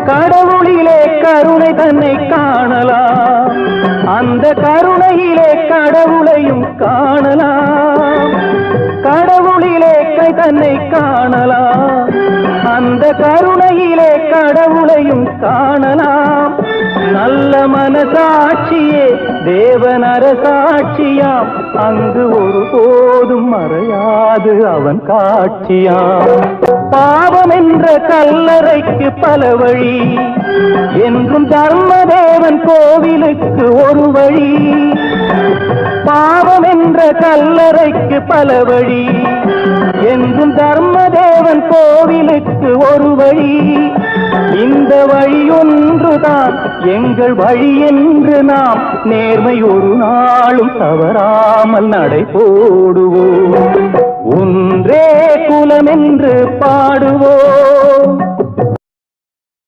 கடவுளிலே கருணை தன்னை காணலாம், அந்த கருணையிலே கடவுளையும் காணலாம். கடவுளிலே தன்னை காணலாம், அந்த கருணையிலே கடவுளையும் காணலாம். நல்ல மனசாட்சியே தேவன் அரசாட்சியாம், அங்கு ஒருபோதும் மறையாது அவன் காட்சியாம். பாவம் என்ற கல்லறைக்கு பல வழி, என்றும் தர்மதேவன் கோவிலுக்கு ஒரு வழி. பாவம் என்ற கல்லறைக்கு பல வழி, என்றும் தர்மதேவன் கோவிலுக்கு ஒரு வழி. இந்த வழியொன்றுதான் எங்கள் வழி என்று நாம் நேர்மை ஒரு நாளும் தவறாமல் நடை போடுவோம். ஒன்றே குலம் என்று பாடுவோம்.